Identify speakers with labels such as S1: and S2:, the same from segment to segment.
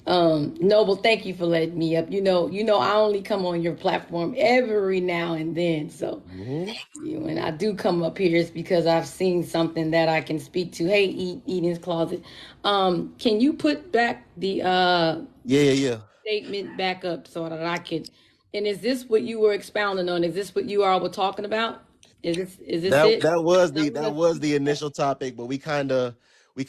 S1: Noble, thank you for letting me up. I only come on your platform every now and then. So
S2: Hmm.
S1: when I do come up here, it's because I've seen something that I can speak to. Hey, Eden's Closet. Can you put back the
S2: Yeah, yeah, yeah.
S1: statement back up so that I could? And is this what you were expounding on? Is this what you all were talking about? Is this
S2: That
S1: it?
S2: that was
S1: I
S2: the that
S1: was.
S2: was the initial topic, but we kind of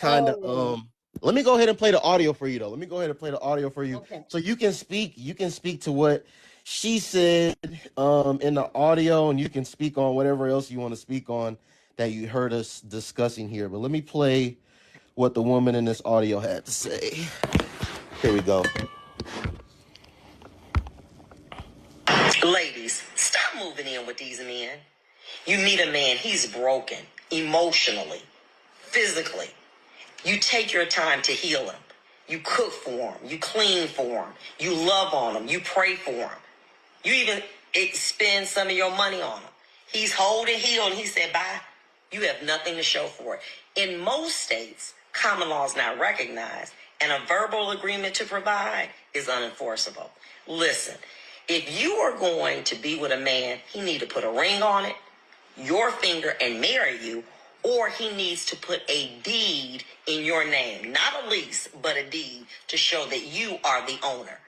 S1: Oh,
S2: let me go ahead and play the audio for you though. Let me go ahead and play the audio for you
S1: okay.
S2: so you can speak to what she said in the audio, and you can speak on whatever else you want to speak on that you heard us discussing here. But let me play what the woman in this audio had to say. Here we go.
S3: Ladies, stop moving in with these men. You meet a man, he's broken emotionally, physically. You take your time to heal him. You cook for him. You clean for him. You love on him. You pray for him. You even spend some of your money on him. He's holding heel and he said, bye. You have nothing to show for it. In most states, common law is not recognized, and a verbal agreement to provide is unenforceable. Listen, if you are going to be with a man, he need to put a ring on it, your finger, and marry you, or he needs to put a deed in your name, not a lease, but a deed to show that you are the owner.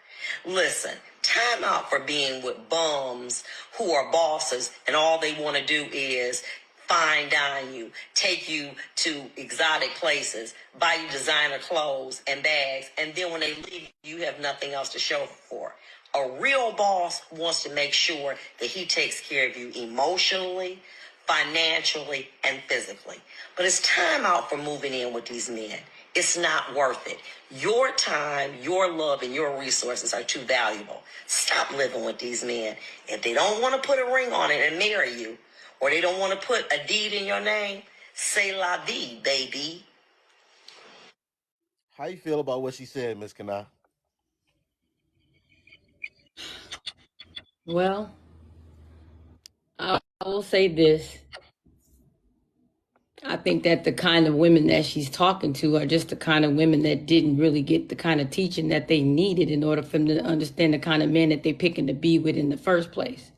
S3: Listen, time out for being with bums who are bosses and all they want to do is fine dine you, take you to exotic places, buy you designer clothes and bags, and then when they leave, you have nothing else to show for. A real boss wants to make sure that he takes care of you emotionally, financially, and physically. But it's time out for moving in with these men. It's not worth it. Your time, your love, and your resources are too valuable. Stop living with these men. If they don't want to put a ring on it and marry you, or they don't want to put a deed in your name, say la vie, baby.
S2: How you feel about what she said, Miss Kana?
S1: Well, I will say this. I think that the kind of women that she's talking to are just the kind of women that didn't really get the kind of teaching that they needed in order for them to understand the kind of men that they're picking to be with in the first place.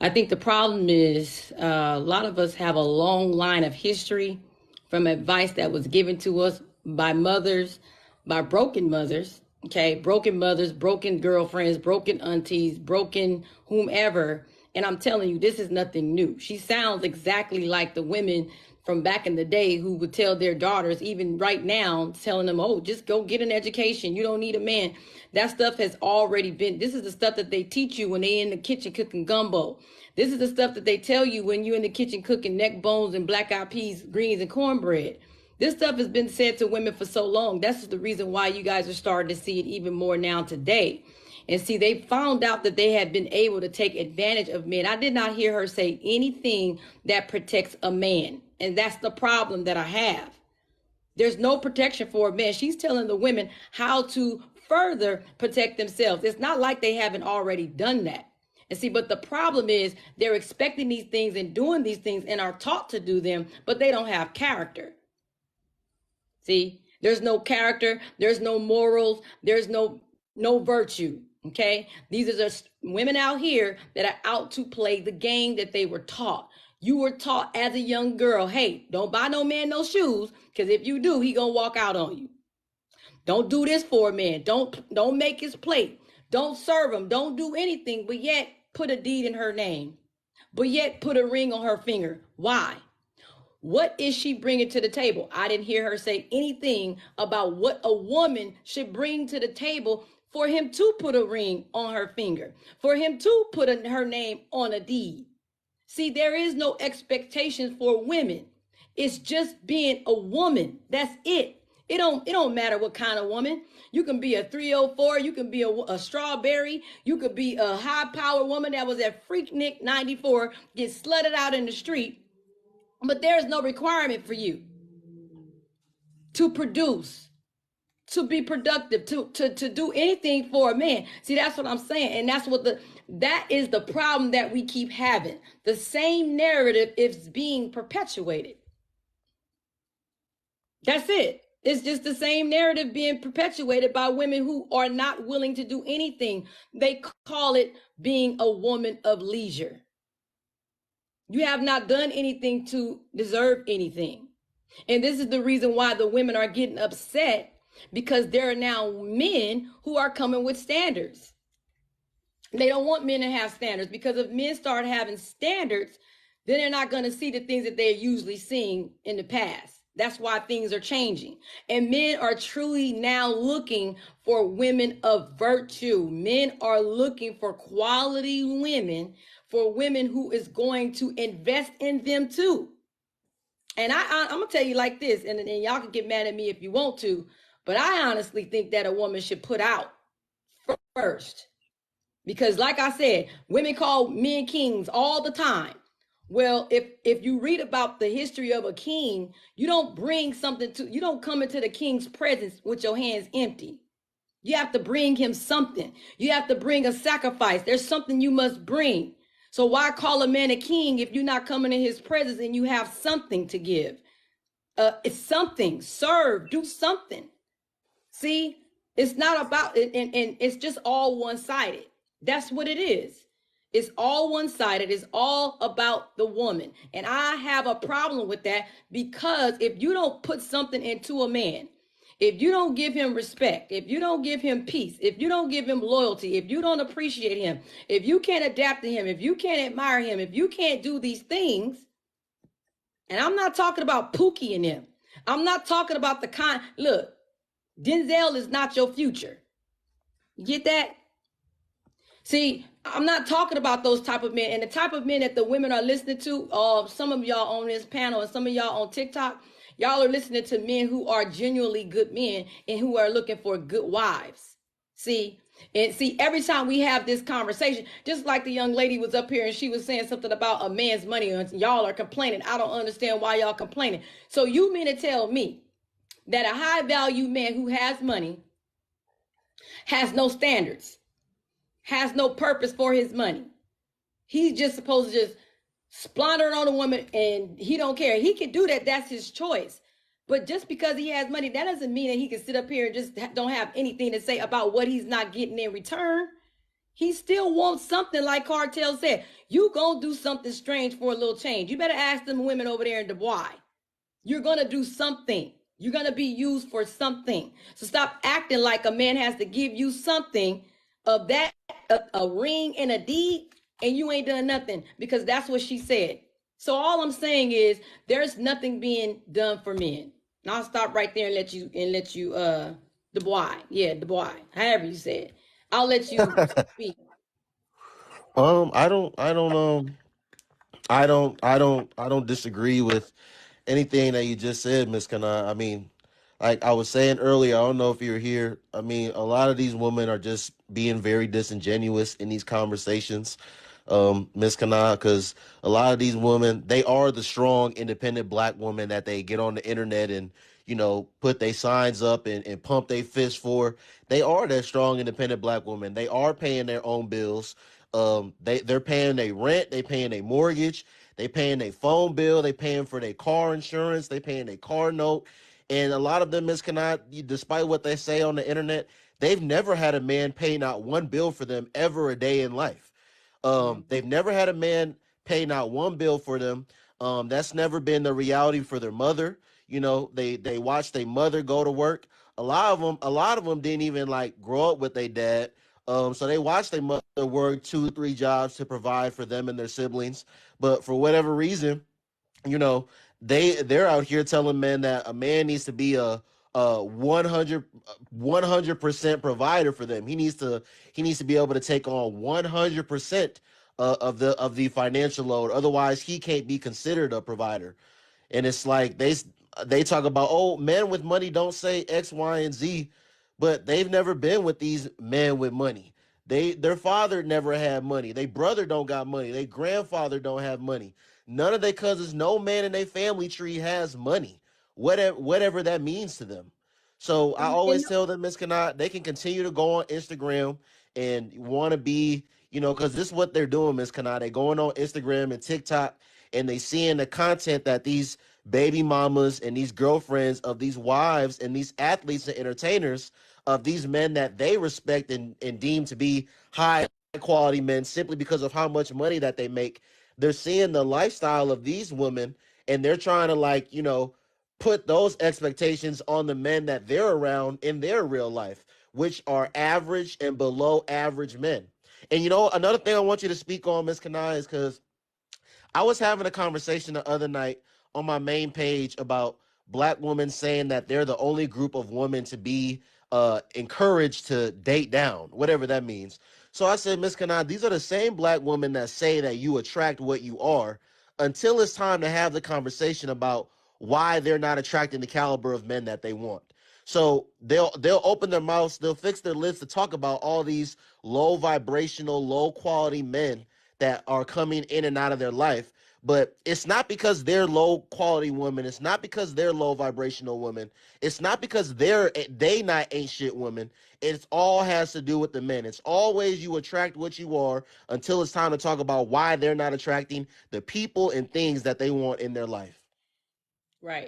S1: I think the problem is a lot of us have a long line of history from advice that was given to us by mothers, by broken mothers, okay? Broken mothers, broken girlfriends, broken aunties, broken whomever. And I'm telling you, this is nothing new. She sounds exactly like the women from back in the day who would tell their daughters, even right now, telling them, oh, just go get an education. You don't need a man. That stuff has already been, this is the stuff that they teach you when they in the kitchen cooking gumbo. This is the stuff that they tell you when you're in the kitchen cooking neck bones and black eyed peas, greens, and cornbread. This stuff has been said to women for so long. That's the reason why you guys are starting to see it even more now today. And see, they found out that they had been able to take advantage of men. I did not hear her say anything that protects a man. And that's the problem that I have. There's no protection for a man. She's telling the women how to further protect themselves. It's not like they haven't already done that. And see, but the problem is they're expecting these things and doing these things and are taught to do them, but they don't have character. See, there's no character, there's no morals, there's no virtue. Okay, these are just women out here that are out to play the game that they were taught. You were taught as a young girl, hey, don't buy no man no shoes, because if you do, he gonna walk out on you. Don't do this for a man. Don't make his plate. Don't serve him. Don't do anything, but yet put a deed in her name. But yet put a ring on her finger. Why? What is she bringing to the table? I didn't hear her say anything about what a woman should bring to the table for him to put a ring on her finger, for him to put her name on a deed. See, there is no expectations for women. It's just being a woman. That's it. It don't matter what kind of woman. You can be a 304, you can be a strawberry, you could be a high power woman that was at Freaknik 94, get slutted out in the street, but there is no requirement for you to produce, to be productive, to do anything for a man. See, that's what I'm saying. And that is the problem that we keep having. The same narrative is being perpetuated. That's it. It's just the same narrative being perpetuated by women who are not willing to do anything. They call it being a woman of leisure. You have not done anything to deserve anything. And this is the reason why the women are getting upset, because there are now men who are coming with standards. They don't want men to have standards, because if men start having standards, then they're not going to see the things that they're usually seeing in the past. That's why things are changing. And men are truly now looking for women of virtue. Men are looking for quality women, for women who is going to invest in them too. And I'm going to tell you like this, and y'all can get mad at me if you want to, but I honestly think that a woman should put out first. Because like I said, women call men kings all the time. Well, if you read about the history of a king, you don't come into the king's presence with your hands empty. You have to bring him something. You have to bring a sacrifice. There's something you must bring. So why call a man a king if you're not coming in his presence and you have something to give? It's something. Serve. Do something. See, it's not about it, and it's just all one-sided. That's what it is. It's all one-sided. It's all about the woman. And I have a problem with that, because if you don't put something into a man, if you don't give him respect, if you don't give him peace, if you don't give him loyalty, if you don't appreciate him, if you can't adapt to him, if you can't admire him, if you can't do these things, and I'm not talking about Pookie and him. I'm not talking about the kind. Look, Denzel is not your future. You get that? See, I'm not talking about those type of men, and the type of men that the women are listening to. Some of y'all on this panel and some of y'all on TikTok, y'all are listening to men who are genuinely good men and who are looking for good wives. See, every time we have this conversation, just like the young lady was up here and she was saying something about a man's money, and y'all are complaining. I don't understand why y'all complaining. So you mean to tell me that a high value man who has money has no standards, has no purpose for his money? He's just supposed to just splonder on a woman and he don't care. He can do that. That's his choice. But just because he has money, that doesn't mean that he can sit up here and just don't have anything to say about what he's not getting in return. He still wants something, like Cartel said. You gonna do something strange for a little change. You better ask them women over there in Dubai. You're gonna do something. You're gonna be used for something. So stop acting like a man has to give you something of that, a ring and a deed, and you ain't done nothing, because that's what she said. So all I'm saying is there's nothing being done for men. And I'll stop right there and let you Dubois. Yeah, Dubois. However you say it. I'll let you speak.
S2: I don't disagree with anything that you just said, Miss Kana. I mean, like I was saying earlier, I don't know if you're here. I mean, a lot of these women are just being very disingenuous in these conversations, Miss Kana, because a lot of these women, they are the strong, independent black women that they get on the internet and, put their signs up and pump their fists for. They are that strong, independent black woman. They are paying their own bills. They're paying their rent, they paying their mortgage, they paying their phone bill, they paying for their car insurance, they paying their car note. And a lot of them despite what they say on the internet, they've never had a man pay not one bill for them ever a day in life. They've never had a man pay not one bill for them. That's never been the reality for their mother. They watch their mother go to work. A lot of them didn't even like grow up with their dad. So they watch their mother work 2-3 jobs to provide for them and their siblings. But for whatever reason, they're out here telling men that a man needs to be a 100% provider for them. He needs to be able to take on 100% of the financial load. Otherwise, he can't be considered a provider. And it's like they talk about, oh, men with money don't say X, Y, and Z, but they've never been with these men with money. Their father never had money. Their brother don't got money. Their grandfather don't have money. None of their cousins, no man in their family tree has money, whatever that means to them. So I always tell them, Miss Kanat, they can continue to go on Instagram and want to be, because this is what they're doing, Miss Kanat. They're going on Instagram and TikTok and they seeing the content that these baby mamas and these girlfriends of these wives and these athletes and entertainers of these men that they respect and deem to be high quality men simply because of how much money that they make. They're seeing the lifestyle of these women and they're trying to, like, you know, put those expectations on the men that they're around in their real life, which are average and below average men. And you know, another thing I want you to speak on, Miss Kanai, is because I was having a conversation the other night on my main page about black women saying that they're the only group of women to be encouraged to date down, whatever that means. So I said, Miss Kanai, these are the same black women that say that you attract what you are until it's time to have the conversation about why they're not attracting the caliber of men that they want. So they'll open their mouths, they'll fix their lips to talk about all these low vibrational, low quality men that are coming in and out of their life. But it's not because they're low quality women. It's not because they're low vibrational women. It's not because they not ain't shit women. It's all has to do with the men. It's always you attract what you are until it's time to talk about why they're not attracting the people and things that they want in their life.
S1: Right.